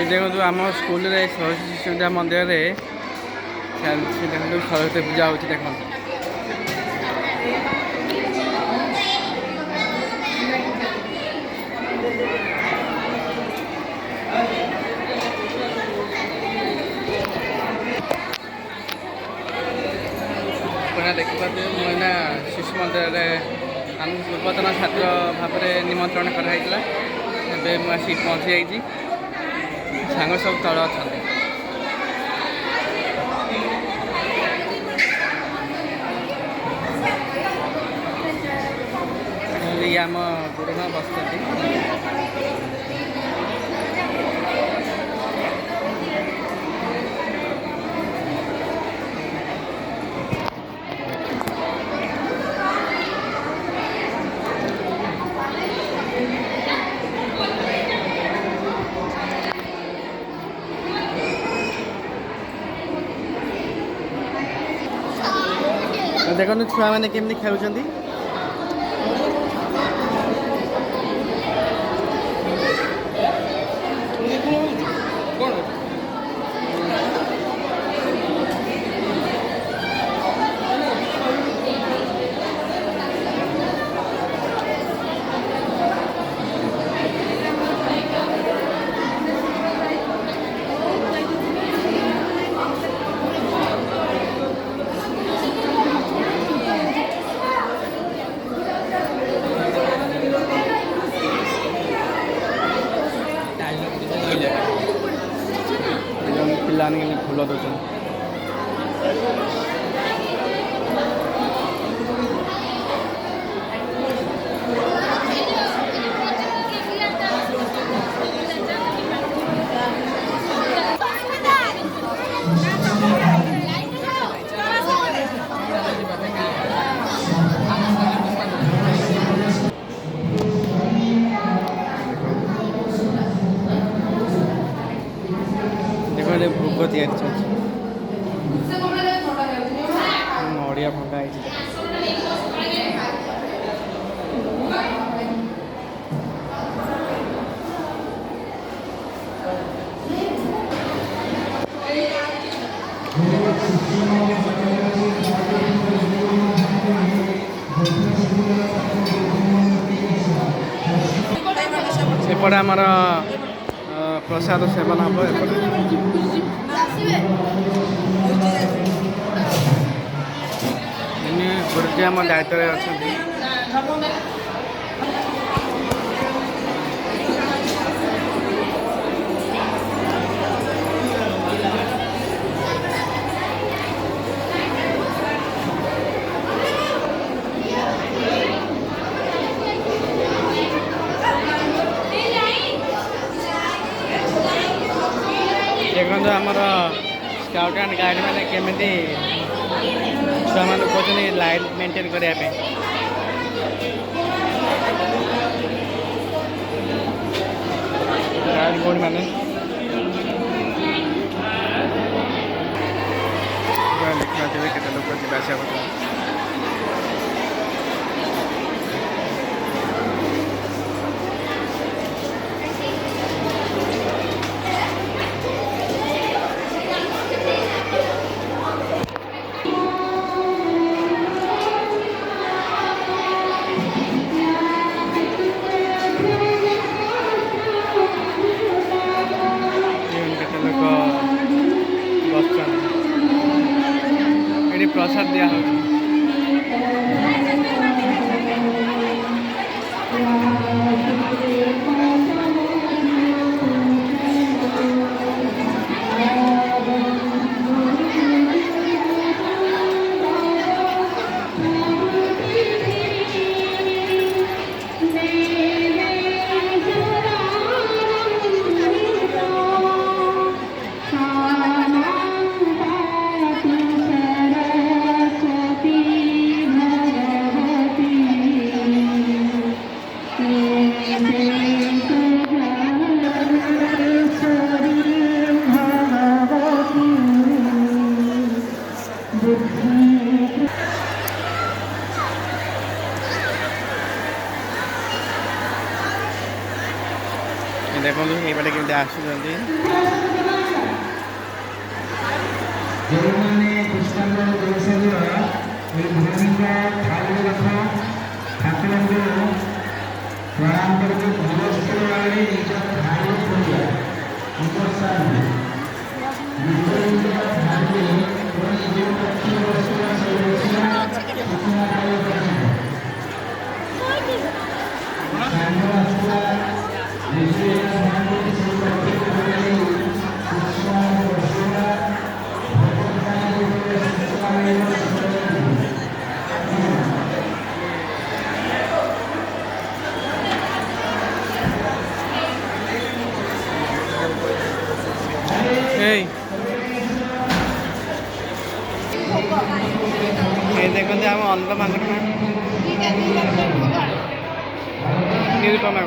देखो आम स्कूल सरस्वती शिशु विद्या मंदिर में देखो सरस्वती पूजा हो देखो देखिए मुझे शिशु मंदिर आम पूर्वतन छात्र भाव में निमंत्रण कराइला मुझे पहुँची जाइए सांग सब तल अच्छा ये आम गुरुमा बस देखो छुआ मैंने केमती खेलुंट पिलाने फूल दौन भोग तैयारी चलती नड़िया भंगा सेपटे आमर प्रसाद सेवन हम गुरुजी आम दायित्व अच्छा देखो आमर स्काउट एंड गाइड मैंने केमी छुआ मान कहते लाइन मेंटेन करने गाइड कौन मैंने लिखा के लोग जावास करते प्रसाद दिया ଦେଖନ୍ତୁ ଏଇପଟେ କେମିତି ଆସୁଛନ୍ତି। ଯେଉଁମାନେ ପୁଷ୍ପାଞ୍ଜଳି ଦେଇସାରିବା ଏହି ଭୂମିକା ଥାଳିରେ ରଖ ଠାକୁରଙ୍କୁ ପ୍ରଣାମ କରିକି ଗୃହସ୍ଥଳ ଭାବରେ ନିଜ ଥାଳିରେ ଥୋଇବା ନିଜ ସ୍ଥାନରେ ନିଜ ନିଜ ଥାଳିରେ ପୁଣି ଯେଉଁ ପକ୍ଷୀ ବସିବା ସେ ବସିବା ସୂଚନା ପାଇବା ସାଙ୍ଗ ଆସିଲା ନିଜେ ଧାରଣରେ ସେ ପକ୍ଷୀକୁ ନେଇ ସୂଚନା ବସିବା ଦେଖନ୍ତି ଆମ ଅନ୍ଧ ମାଙ୍କଡ଼ ନିରୁପମା